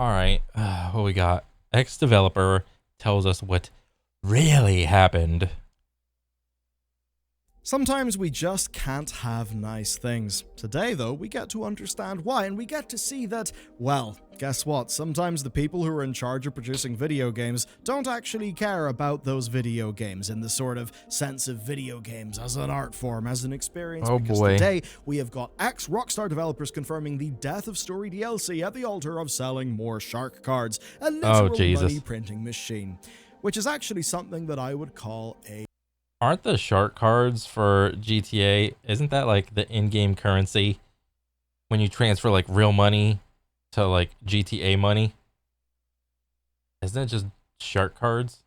All right, what we got? Ex-developer tells us what really happened. Sometimes we just can't have nice things. Today, though, we get to understand why, and we get to see that, well, guess what? Sometimes the people who are in charge of producing video games don't actually care about those video games in the sort of sense of video games as an art form, as an experience, Oh because boy. today we have got ex-Rockstar developers confirming the death of Story DLC at the altar of selling more shark cards, a Oh literal money Jesus. printing machine, which is actually something that I would call a Aren't the shark cards for GTA, isn't that like the in-game currency when you transfer like real money to like GTA money? Isn't it just shark cards?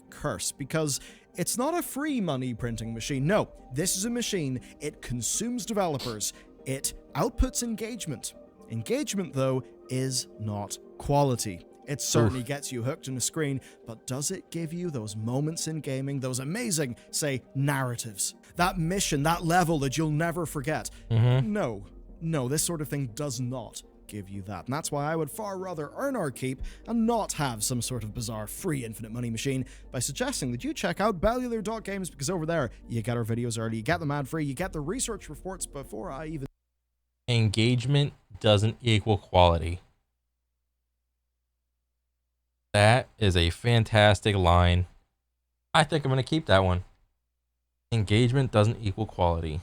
curse because it's not a free money printing machine. No, this is a machine. It consumes developers. It outputs engagement. Engagement, though, is not quality. It certainly Oof. gets you hooked on a screen, but does it give you those moments in gaming, those amazing, say, narratives? That mission, that level that you'll never forget? Mm-hmm. No, this sort of thing does not give you that. And that's why I would far rather earn our keep and not have some sort of bizarre free infinite money machine by suggesting that you check out bellular.games, because over there you get our videos early, you get them ad free, you get the research reports before I even. Engagement doesn't equal quality. That is a fantastic line. I think I'm going to keep that one. Engagement doesn't equal quality.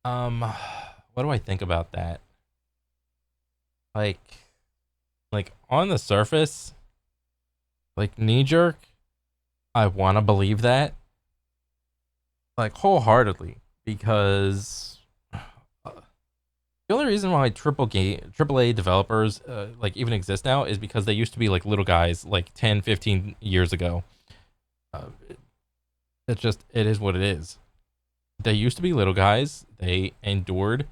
What do I think about that? Like, like on the surface, like knee jerk, I want to believe that, like wholeheartedly, because the only reason why AAA developers like even exist now is because they used to be like little guys like 10, 15 years ago. Uh, it is what it is. They used to be little guys. They endured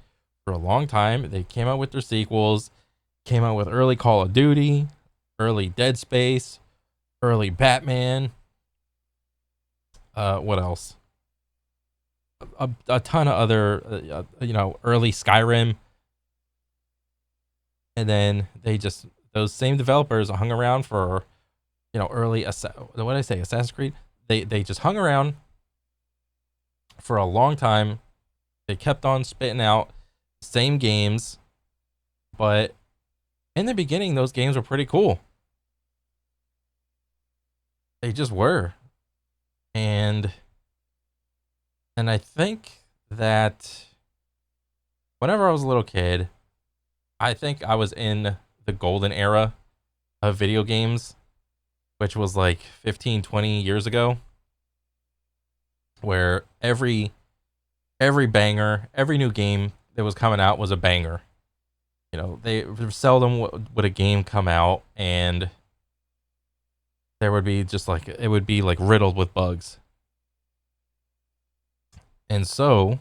for a long time. They came out with their sequels, came out with early Call of Duty, early Dead Space, early Batman. What else? A ton of other, early Skyrim. And then those same developers hung around for, early, what did I say, Assassin's Creed? They just hung around for a long time. They kept on spitting out same games, but in the beginning, those games were pretty cool. They just were. And I think that whenever I was a little kid, I think I was in the golden era of video games, which was like 15, 20 years ago, where every banger, every new game that was coming out was a banger. They seldom would a game come out and there would be just like it would be like riddled with bugs. And so,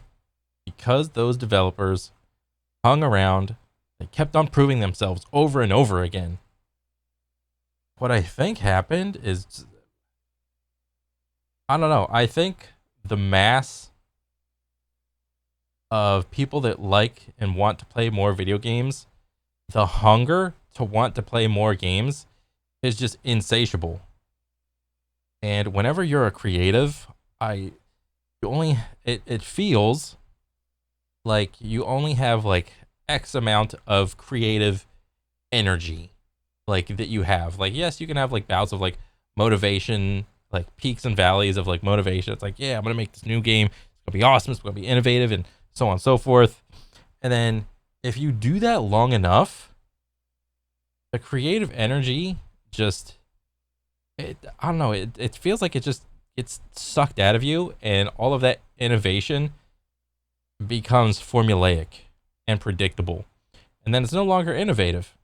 because those developers hung around, they kept on proving themselves over and over again. What I think happened is, I don't know. I think the mass of people that like and want to play more video games, the hunger to want to play more games is just insatiable. And whenever you're a creative, it feels like you only have like X amount of creative energy, like that you have. Like, yes, you can have like bouts of like motivation, like peaks and valleys of like motivation. It's like, yeah, I'm gonna make this new game. It's gonna be awesome. It's gonna be innovative, and so on and so forth. And then if you do that long enough, the creative energy just, I don't know, it feels like it just gets sucked out of you, and all of that innovation becomes formulaic and predictable, and then it's no longer innovative.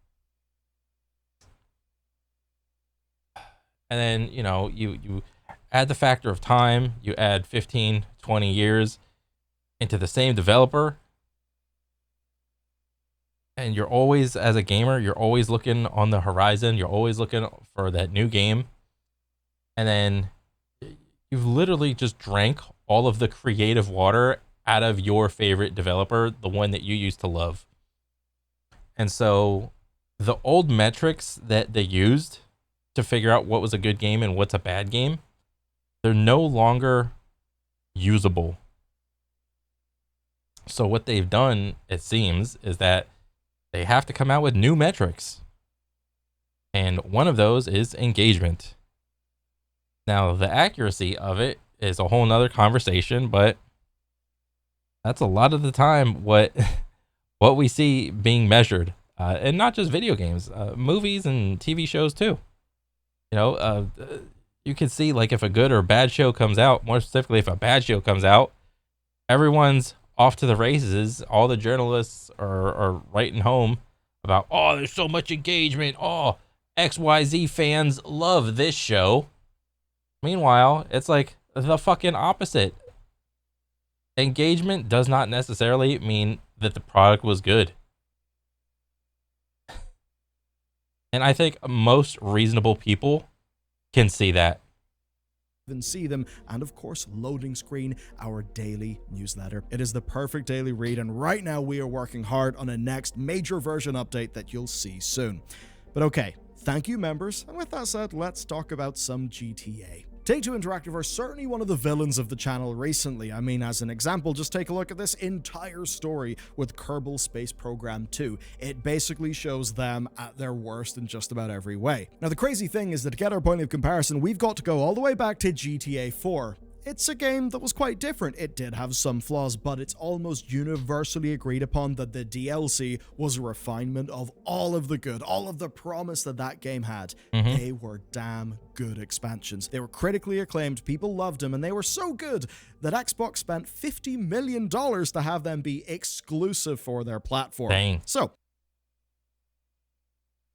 And then you add the factor of time, you add 15, 20 years into the same developer, and you're always, as a gamer, you're always looking on the horizon, you're always looking for that new game. And then you've literally just drank all of the creative water out of your favorite developer, the one that you used to love. And so the old metrics that they used to figure out what was a good game and what's a bad game, they're no longer usable. So what they've done, it seems, is that they have to come out with new metrics. And one of those is engagement. Now, the accuracy of it is a whole nother conversation, but that's a lot of the time what we see being measured. And not just video games, movies and TV shows too. You can see like if a good or bad show comes out, more specifically if a bad show comes out, everyone's off to the races. All the journalists are writing home about, oh, there's so much engagement. Oh, XYZ fans love this show. Meanwhile, it's like the fucking opposite. Engagement does not necessarily mean that the product was good. And I think most reasonable people can see that. And see them, and of course, Loading Screen, our daily newsletter. It is the perfect daily read, and right now we are working hard on a next major version update that you'll see soon. But okay, thank you, members, and with that said, let's talk about some GTA. Take-Two Interactive are certainly one of the villains of the channel recently. I mean, as an example, just take a look at this entire story with Kerbal Space Program 2. It basically shows them at their worst in just about every way. Now, the crazy thing is that to get our point of comparison, we've got to go all the way back to GTA 4. It's a game that was quite different. It did have some flaws, but it's almost universally agreed upon that the DLC was a refinement of all of the good, all of the promise that that game had. They were damn good expansions. They were critically acclaimed, people loved them, and they were so good that Xbox spent $50 million to have them be exclusive for their platform. Dang. So,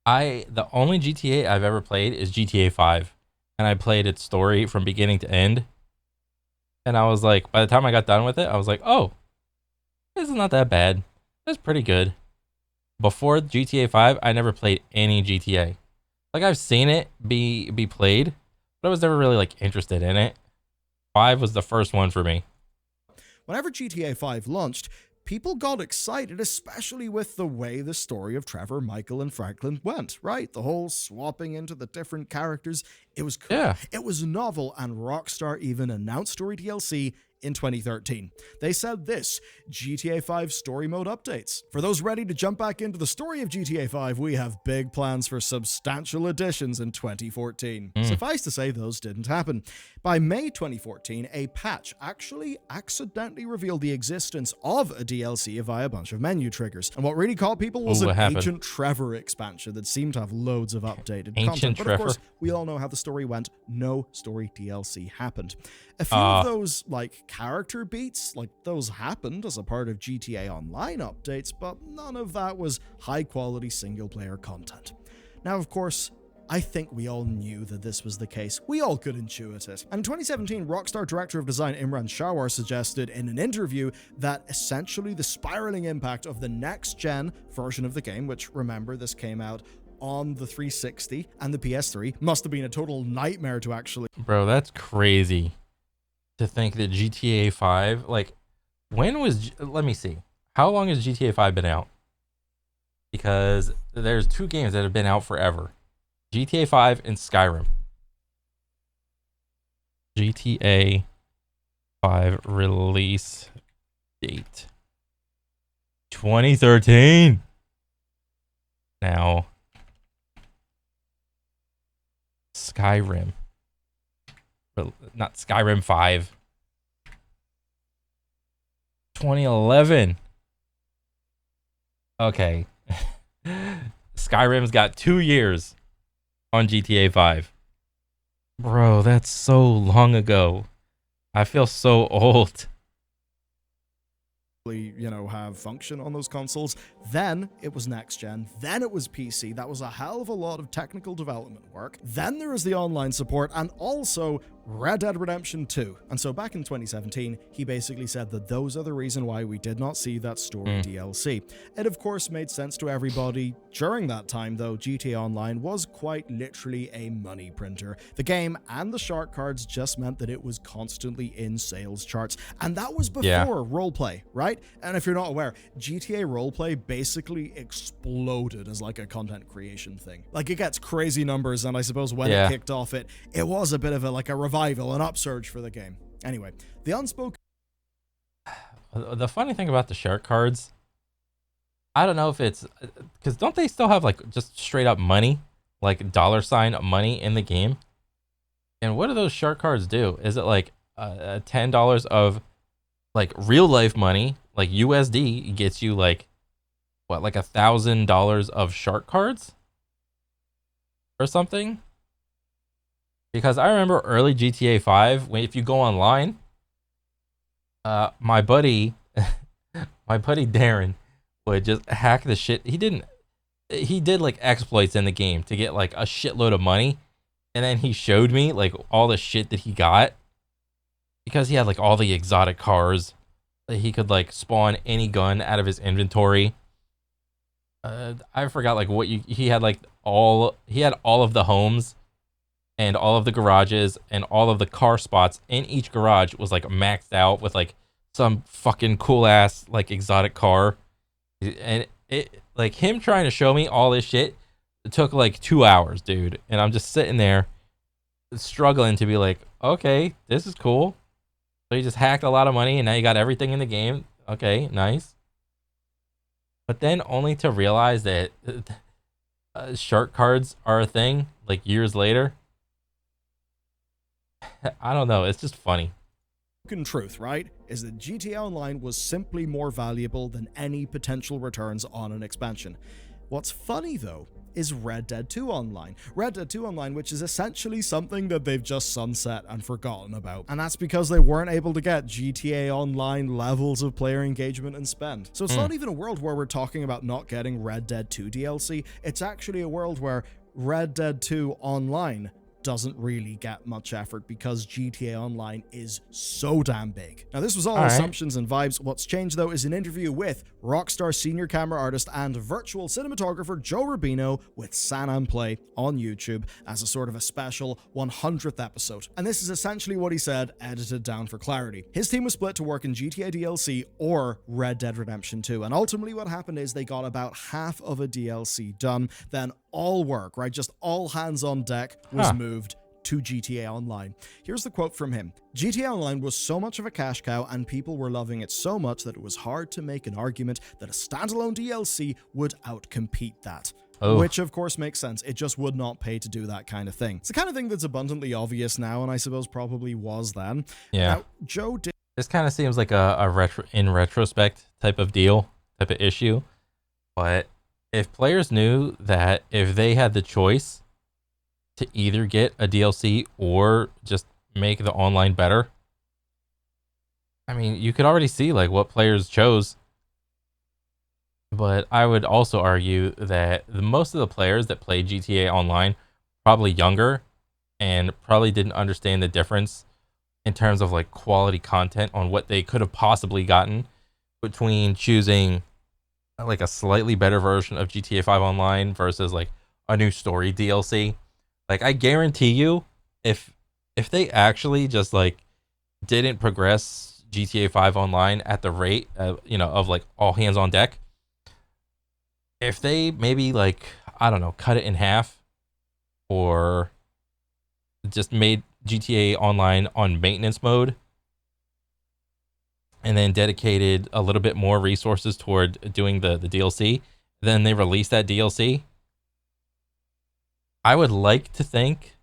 the only GTA I've ever played is GTA 5, and I played its story from beginning to end. And I was like, by the time I got done with it, I was like, oh, this is not that bad. It's pretty good. Before GTA 5, I never played any GTA. Like, I've seen it be played, but I was never really, like, interested in it. 5 was the first one for me. whenever GTA 5 launched, people got excited, especially with the way the story of Trevor, Michael, and Franklin went, right? The whole swapping into the different characters. It was cool. Yeah. It was novel, and Rockstar even announced story DLC in 2013. They said this: GTA 5 story mode updates. For those ready to jump back into the story of GTA 5, we have big plans for substantial additions in 2014. Suffice to say, those didn't happen. By May 2014, a patch actually accidentally revealed the existence of a DLC via a bunch of menu triggers. And what really caught people was an Ancient Trevor expansion that seemed to have loads of updated content. But of course, we all know how the story went. No story DLC happened. A few of those, like, character beats, like, those happened as a part of GTA Online updates, but none of that was high-quality single-player content. Now, of course, I think we all knew that this was the case. We all could intuit it. And in 2017, Rockstar Director of Design Imran Shawar suggested in an interview that essentially the spiraling impact of the next-gen version of the game, which, remember, this came out on the 360 and the PS3, must have been a total nightmare to actually... Bro, that's crazy. To think that GTA 5, like, when was, let me see, how long has GTA 5 been out? Because there's two games that have been out forever: GTA 5 and Skyrim. GTA 5 release date 2013. Now, Skyrim. Not Skyrim 5. 2011. Okay. Skyrim's got 2 years on GTA 5. Bro, that's so long ago. I feel so old. Have function on those consoles. Then it was next gen. Then it was PC. That was a hell of a lot of technical development work. Then there was the online support, and also Red Dead Redemption 2. And so back in 2017, he basically said that those are the reason why we did not see that story DLC. It of course made sense to everybody. During that time though, GTA Online was quite literally a money printer. The game and the shark cards just meant that it was constantly in sales charts. And that was before roleplay, right? And if you're not aware, GTA roleplay basically exploded as like a content creation thing. Like it gets crazy numbers, and I suppose when it kicked off, it was a bit of a revival, an upsurge for the game. Anyway, the unspoken. The funny thing about the shark cards, I don't know if it's because don't they still have like just straight up money, like $ money in the game? And what do those shark cards do? Is it like $10 of like real life money, like USD, gets you like what, like $1,000 of shark cards or something? Because I remember early GTA 5, when if you go online, my buddy Darren would just hack the shit. He did like exploits in the game to get like a shitload of money, and then he showed me like all the shit that he got because he had like all the exotic cars. He could like spawn any gun out of his inventory. I forgot like what he had like all of the homes and all of the garages and all of the car spots in each garage was like maxed out with like some fucking cool ass like exotic car. And it like him trying to show me all this shit, it took like 2 hours, dude. And I'm just sitting there struggling to be like, okay, this is cool. So you just hacked a lot of money and now you got everything in the game. Okay, nice. But then only to realize that shark cards are a thing like years later. I don't know. It's just funny. Truth, right, is that GTA Online was simply more valuable than any potential returns on an expansion. What's funny though is Red Dead 2 Online. Red Dead 2 Online, which is essentially something that they've just sunset and forgotten about. And that's because they weren't able to get GTA Online levels of player engagement and spend. So it's not even a world where we're talking about not getting Red Dead 2 DLC. It's actually a world where Red Dead 2 Online doesn't really get much effort because GTA Online is so damn big. Now, this was all assumptions and vibes. What's changed, though, is an interview with Rockstar senior camera artist and virtual cinematographer Joe Rubino with San Am Play on YouTube as a sort of a special 100th episode. And this is essentially what he said, edited down for clarity. His team was split to work in GTA DLC or Red Dead Redemption 2, and ultimately what happened is they got about half of a DLC done, then all work, right? Just all hands on deck was moved to GTA Online. Here's the quote from him. GTA Online was so much of a cash cow and people were loving it so much that it was hard to make an argument that a standalone DLC would outcompete that. Which of course makes sense. It just would not pay to do that kind of thing. It's the kind of thing that's abundantly obvious now, and I suppose probably was then. Yeah. Now, Joe did. This kind of seems like a in retrospect type of deal, type of issue. But if players knew that if they had the choice to either get a DLC or just make the online better, I mean, you could already see like what players chose. But I would also argue that most of the players that play GTA Online probably younger and probably didn't understand the difference in terms of like quality content on what they could have possibly gotten between choosing like a slightly better version of GTA 5 Online versus like a new story DLC. Like I guarantee you, if they actually just like didn't progress GTA 5 Online at the rate of like all hands on deck, if they maybe like, I don't know, cut it in half or just made GTA Online on maintenance mode and then dedicated a little bit more resources toward doing the DLC, then they release that DLC, I would like to think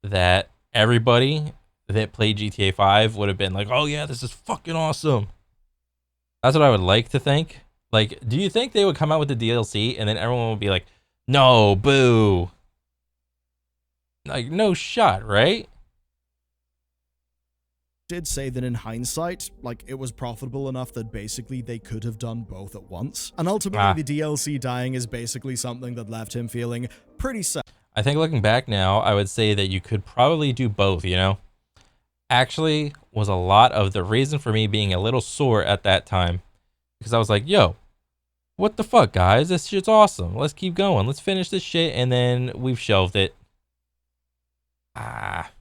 that everybody that played GTA 5 would have been like, oh yeah, this is fucking awesome. That's what I would like to think. Like, do you think they would come out with the DLC and then everyone would be like, no, boo? Like, no shot, right? Did say that in hindsight, like, it was profitable enough that basically they could have done both at once. And ultimately, the DLC dying is basically something that left him feeling pretty sad. I think looking back now, I would say that you could probably do both, you know? actually was a lot of the reason for me being a little sore at that time, because I was like, yo, what the fuck, guys? This shit's awesome. Let's keep going. Let's finish this shit. And then we've shelved it. Ah.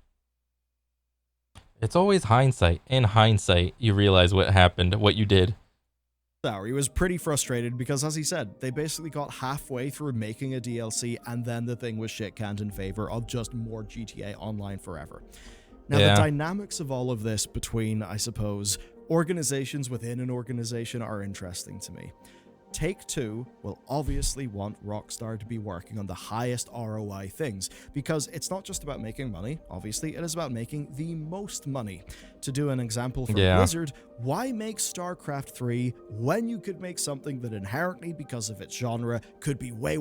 It's always hindsight. In hindsight, you realize what happened, what you did. He was pretty frustrated because, as he said, they basically got halfway through making a DLC and then the thing was shit canned in favor of just more GTA Online forever. Now, the dynamics of all of this between, I suppose, organizations within an organization are interesting to me. Take-Two will obviously want Rockstar to be working on the highest ROI things, because it's not just about making money, obviously, it is about making the most money. To do an example from Blizzard, why make StarCraft 3 when you could make something that inherently, because of its genre, could be way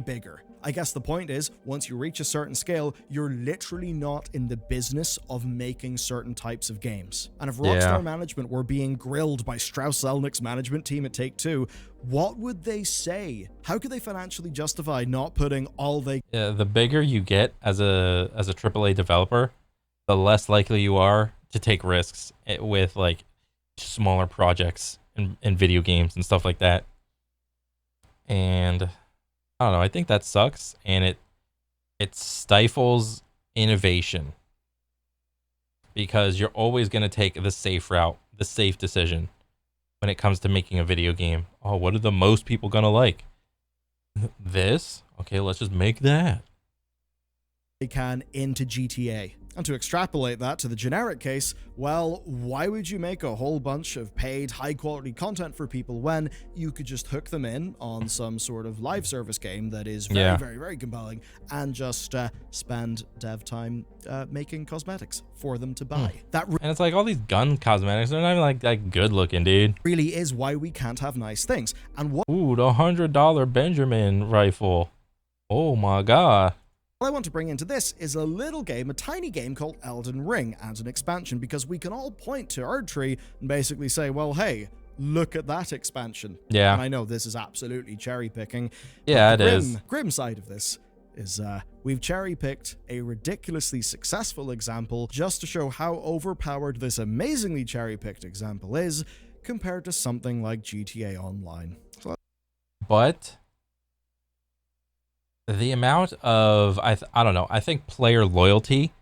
bigger? I guess the point is, once you reach a certain scale, you're literally not in the business of making certain types of games. And if Rockstar management were being grilled by Strauss Zelnick's management team at Take-Two, what would they say? How could they financially justify not putting all they... The bigger you get as a AAA developer, the less likely you are to take risks with like smaller projects and video games and stuff like that. And I don't know, I think that sucks, and it stifles innovation, because you're always going to take the safe route, the safe decision when it comes to making a video game. Oh, what are the most people going to like? This? Okay, let's just make that. They can into GTA. And to extrapolate that to the generic case, well, why would you make a whole bunch of paid, high-quality content for people when you could just hook them in on some sort of live service game that is very compelling, and just spend dev time making cosmetics for them to buy? And it's like all these gun cosmetics, they're not even like good looking, dude. Really is why we can't have nice things. And what... Ooh, the $100 Benjamin rifle. Oh my god. What I want to bring into this is a little game, a tiny game called Elden Ring, and an expansion, because we can all point to Erdtree and basically say, well, hey, look at that expansion. Yeah. And I know this is absolutely cherry picking. Yeah, it is. Grim side of this is we've cherry picked a ridiculously successful example just to show how overpowered this amazingly cherry picked example is compared to something like GTA Online. But the amount of, I don't know, I think player loyalty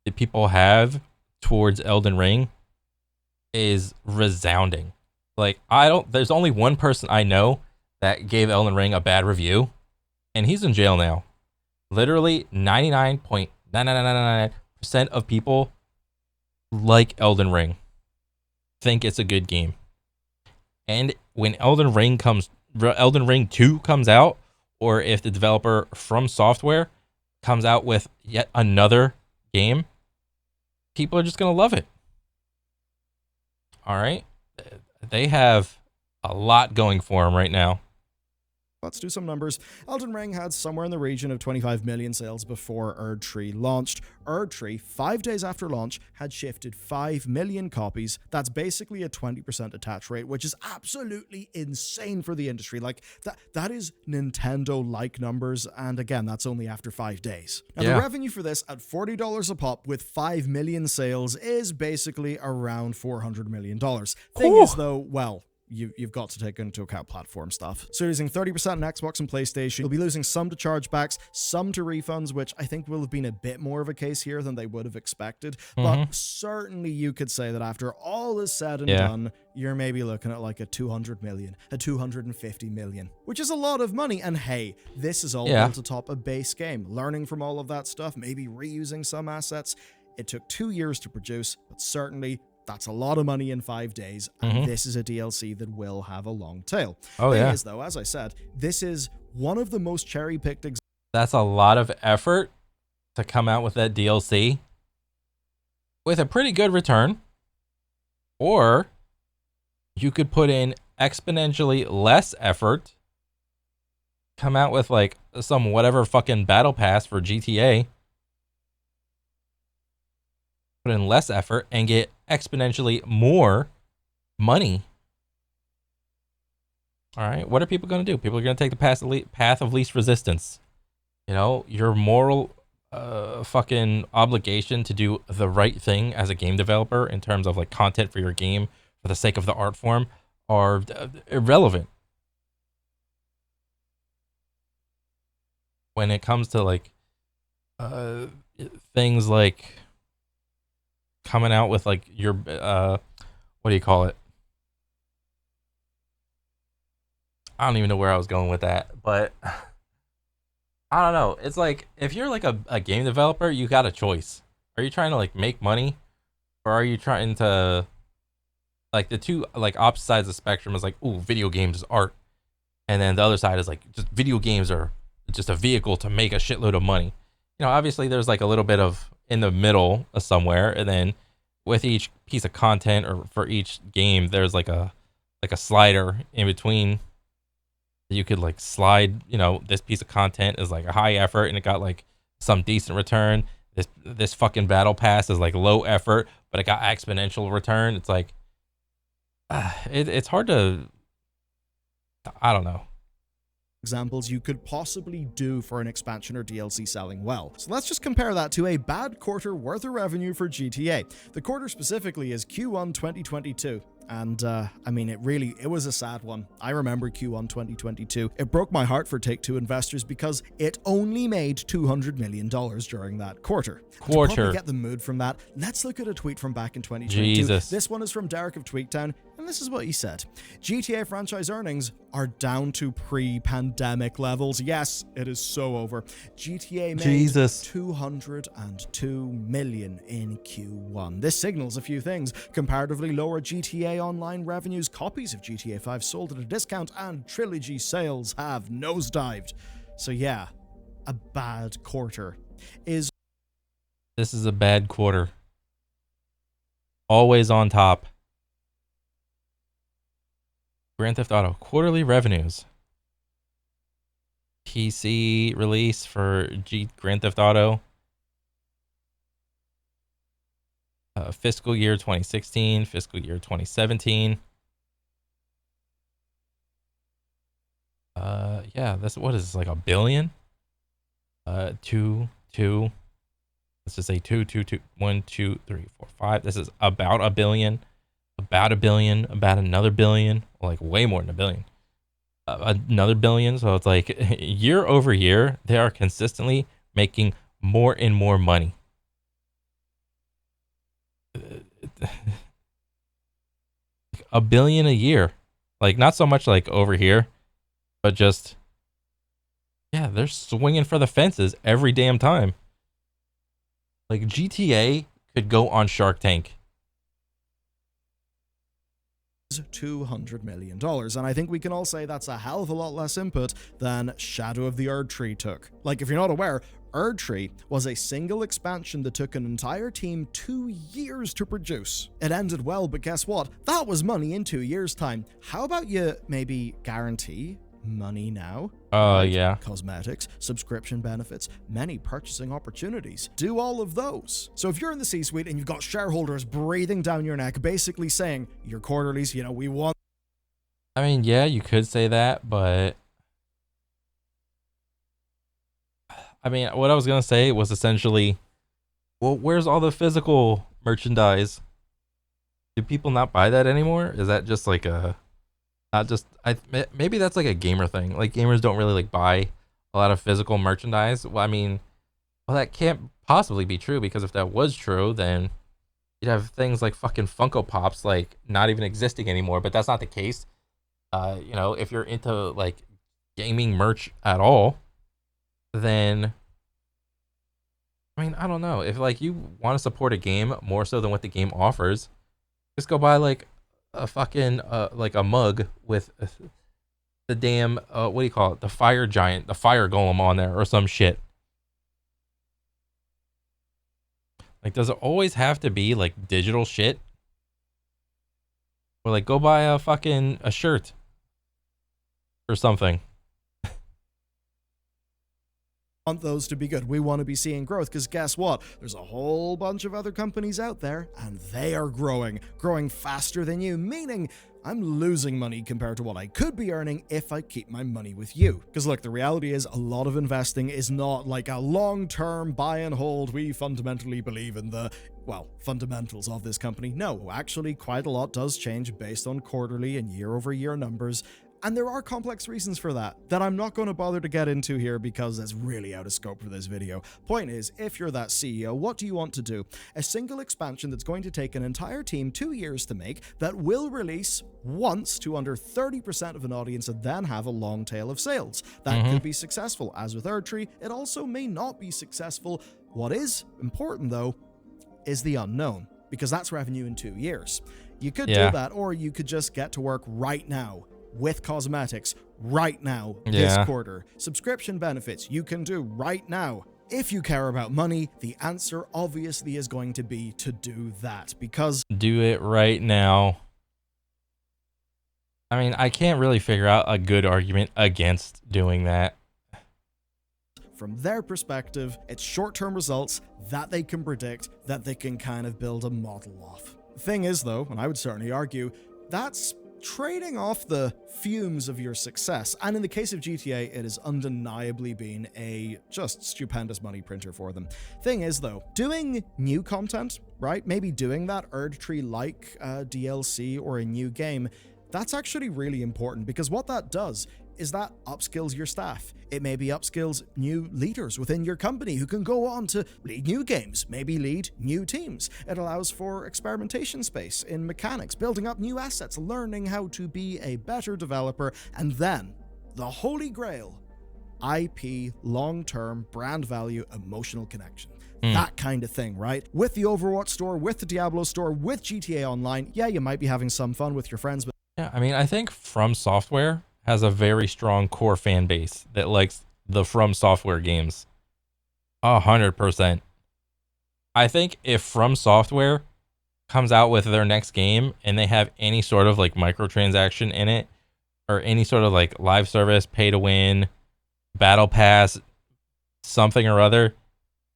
that people have towards Elden Ring is resounding. Like, there's only one person I know that gave Elden Ring a bad review, and he's in jail now. Literally 99.99999% of people like Elden Ring, think it's a good game. And when Elden Ring 2 comes out, or if the developer From Software comes out with yet another game, people are just going to love it. All right? They have a lot going for them right now. Let's do some numbers. Elden Ring had somewhere in the region of 25 million sales before Erdtree launched. Erdtree, 5 days after launch, had shifted 5 million copies. That's basically a 20% attach rate, which is absolutely insane for the industry. Like, that is Nintendo-like numbers, and again, that's only after 5 days. Now, the revenue for this, at $40 a pop with 5 million sales, is basically around $400 million. Thing is, though, well, you've got to take into account platform stuff. So you're losing 30% on Xbox and PlayStation. You'll be losing some to chargebacks, some to refunds, which I think will have been a bit more of a case here than they would have expected. But certainly you could say that after all is said and done, you're maybe looking at like a 200 million, a 250 million, which is a lot of money. And hey, this is all built atop a base game. Learning from all of that stuff, maybe reusing some assets. It took 2 years to produce, but certainly that's a lot of money in 5 days, and this is a DLC that will have a long tail. Thing is, though, as I said, this is one of the most cherry-picked examples. That's a lot of effort to come out with that DLC with a pretty good return. Or you could put in exponentially less effort, come out with like some whatever fucking battle pass for GTA, put in less effort and get exponentially more money. All right, what are people going to do? People are going to take the path of least resistance. You know, your moral fucking obligation to do the right thing as a game developer in terms of like content for your game for the sake of the art form are irrelevant when it comes to like uh things like coming out with like your what do you call it? I don't even know where I was going with that, but I don't know. It's like if you're like a game developer, you got a choice. Are you trying to like make money, or are you trying to like the two like opposite sides of the spectrum is like, ooh, video games is art, and then the other side is like just video games are just a vehicle to make a shitload of money. You know, obviously there's like a little bit of in the middle somewhere, and then with each piece of content or for each game, there's like a slider in between. You could like slide, you know, this piece of content is like a high effort and it got like some decent return. This fucking battle pass is like low effort, but it got exponential return. It's like it's hard to, I don't know. Examples you could possibly do for an expansion or DLC selling well. So let's just compare that to a bad quarter worth of revenue for GTA. The quarter specifically is Q1 2022. And I mean, it was a sad one. I remember Q1 2022. It broke my heart for Take-Two investors because it only made $200 million during that quarter. To probably get the mood from that, let's look at a tweet from back in 2022. Jesus. This one is from Derek of Tweaktown, and this is what he said. GTA franchise earnings are down to pre-pandemic levels. Yes, it is so over. GTA made $202 million in Q1. This signals a few things. Comparatively lower GTA Online revenues, copies of GTA 5 sold at a discount, and trilogy sales have nosedived. So yeah, a bad quarter. This is a bad quarter. Always on top. Grand Theft Auto quarterly revenues. PC release for Grand Theft Auto. Fiscal year 2016, fiscal year 2017. Yeah, that's what is this, like a billion? Two. Let's just say 1, 2, 3, 4, 5. This is about a billion, about another billion, like way more than a billion. Another billion. So it's like year over year, they are consistently making more and more money. A billion a year, like not so much like over here, but just yeah, they're swinging for the fences every damn time. Like GTA could go on Shark Tank. $200 million, and I think we can all say that's a hell of a lot less input than Shadow of the Erdtree took. Like, if you're not aware, Erdtree was a single expansion that took an entire team 2 years to produce. It ended well, but guess what? That was money in 2 years' time. How about you maybe guarantee money now? Yeah. Cosmetics, subscription benefits, many purchasing opportunities. Do all of those. So if you're in the C-suite and you've got shareholders breathing down your neck, basically saying, your quarterlies, we want... I mean, yeah, you could say that, but... I mean, what I was going to say was essentially, well, where's all the physical merchandise? Do people not buy that anymore? Is that just like a... Not just maybe that's like a gamer thing. Like gamers don't really like buy a lot of physical merchandise. Well, I mean, well, that can't possibly be true because if that was true, then you'd have things like fucking Funko Pops like not even existing anymore. But that's not the case. If you're into like gaming merch at all, then I mean, I don't know. If like you want to support a game more so than what the game offers, just go buy like a fucking like a mug with the damn what do you call it, the fire giant, the fire golem on there or some shit. Like, does it always have to be like digital shit? Or like go buy a shirt. or something. want those to be good. We want to be seeing growth because guess what? There's a whole bunch of other companies out there and they are growing faster than you, meaning I'm losing money compared to what I could be earning if I keep my money with you. Because look, the reality is a lot of investing is not like a long-term buy and hold. We fundamentally believe in the, well, fundamentals of this company. No, actually quite a lot does change based on quarterly and year-over-year numbers. And there are complex reasons for that I'm not going to bother to get into here because it's really out of scope for this video. Point is, if you're that CEO, what do you want to do? A single expansion that's going to take an entire team 2 years to make, that will release once to under 30% of an audience and then have a long tail of sales. That could be successful. As with Erdtree, it also may not be successful. What is important though is the unknown, because that's revenue in 2 years. You could do that, or you could just get to work right now with cosmetics right now, this quarter. Subscription benefits you can do right now. If you care about money, the answer obviously is going to be to do that, because do it right now. I mean, I can't really figure out a good argument against doing that. From their perspective, it's short-term results that they can predict, that they can kind of build a model off. The thing is though, and I would certainly argue, that's trading off the fumes of your success. And in the case of GTA, it has undeniably been a just stupendous money printer for them. Thing is though, doing new content, right? Maybe doing that Erdtree-like DLC or a new game, that's actually really important, because what that does is that upskills your staff. It maybe upskills new leaders within your company who can go on to lead new games, maybe lead new teams. It allows for experimentation space in mechanics, building up new assets, learning how to be a better developer, and then the holy grail, IP, long-term, brand value, emotional connection. That kind of thing, right? With the Overwatch store, with the Diablo store, with GTA Online, yeah, you might be having some fun with your friends, but yeah, I mean, I think From Software has a very strong core fan base that likes the From Software games. 100%. I think if From Software comes out with their next game and they have any sort of like microtransaction in it, or any sort of like live service, pay to win, battle pass, something or other,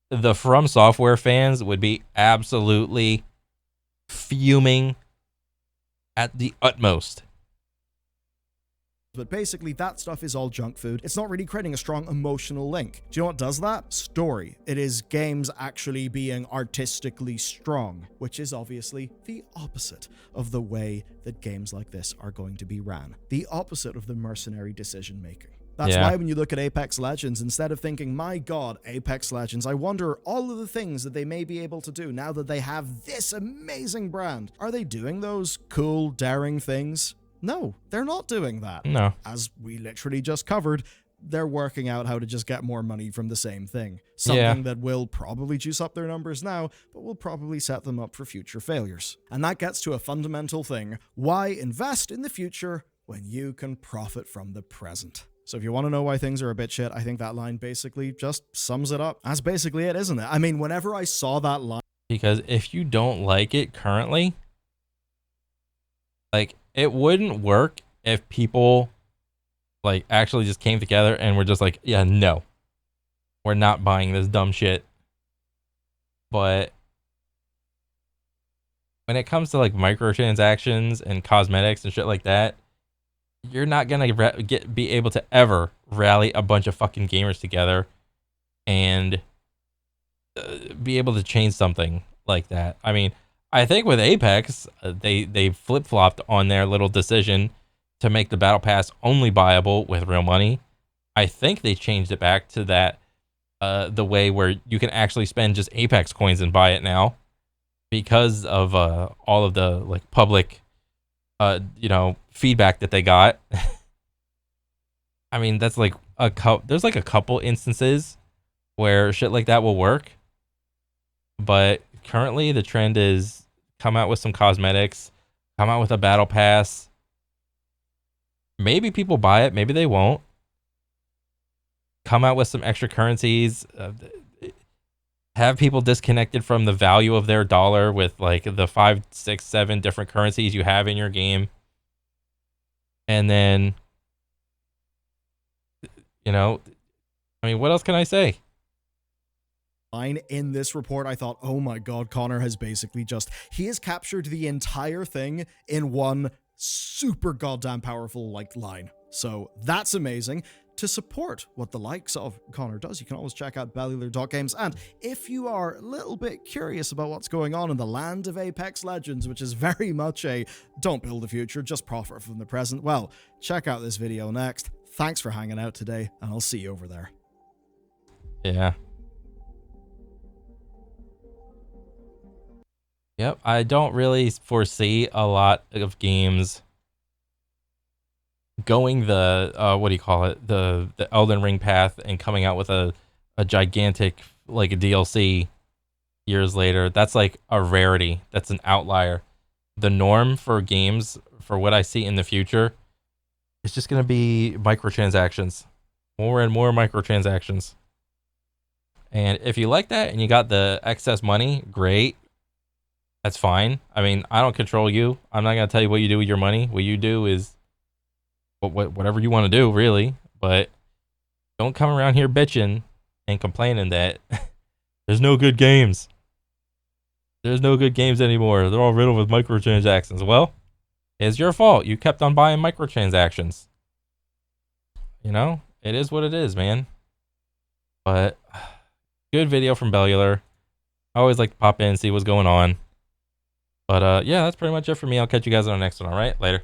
the From Software fans would be absolutely fuming at the utmost. But basically, that stuff is all junk food. It's not really creating a strong emotional link. Do you know what does that? Story. It is games actually being artistically strong, which is obviously the opposite of the way that games like this are going to be ran. The opposite of the mercenary decision making. That's why when you look at Apex Legends, instead of thinking, my God, Apex Legends, I wonder all of the things that they may be able to do now that they have this amazing brand. Are they doing those cool, daring things? No, they're not doing that. No. As we literally just covered, they're working out how to just get more money from the same thing. Something that will probably juice up their numbers now, but will probably set them up for future failures. And that gets to a fundamental thing. Why invest in the future when you can profit from the present? So if you want to know why things are a bit shit, I think that line basically just sums it up. That's basically it, isn't it? I mean, whenever I saw that line... Because if you don't like it currently, like, it wouldn't work if people like actually just came together and were just like, yeah, no, we're not buying this dumb shit. But when it comes to like microtransactions and cosmetics and shit like that, you're not gonna be able to ever rally a bunch of fucking gamers together and be able to change something like that. I mean, I think with Apex, they flip-flopped on their little decision to make the battle pass only buyable with real money. I think they changed it back to that the way where you can actually spend just Apex coins and buy it now, because of all of the like public feedback that they got. I mean, that's like there's like a couple instances where shit like that will work, but currently the trend is come out with some cosmetics, come out with a battle pass. Maybe people buy it, maybe they won't. Come out with some extra currencies, have people disconnected from the value of their dollar with like the 5, 6, 7 different currencies you have in your game. And then, I mean, what else can I say? Line in this report, I thought, oh my god, Connor has basically he has captured the entire thing in one super goddamn powerful line. So that's amazing. To support what the likes of Connor does, you can always check out bellular.games. And if you are a little bit curious about what's going on in the land of Apex Legends, which is very much a don't build the future, just profit from the present, well, check out this video next. Thanks for hanging out today, and I'll see you over there. Yeah. Yep, I don't really foresee a lot of games going the what do you call it, the Elden Ring path and coming out with a gigantic like a DLC years later. That's like a rarity. That's an outlier. The norm for games, for what I see in the future, is just gonna be microtransactions, more and more microtransactions. And if you like that and you got the excess money, great. That's fine. I mean, I don't control you. I'm not gonna tell you what you do with your money. What you do is whatever you want to do, really. But don't come around here bitching and complaining that there's no good games. There's no good games anymore. They're all riddled with microtransactions. Well, it's your fault. You kept on buying microtransactions. You know, it is what it is, man. But good video from Bellular. I always like to pop in and see what's going on. But yeah, that's pretty much it for me. I'll catch you guys on the next one. All right, later.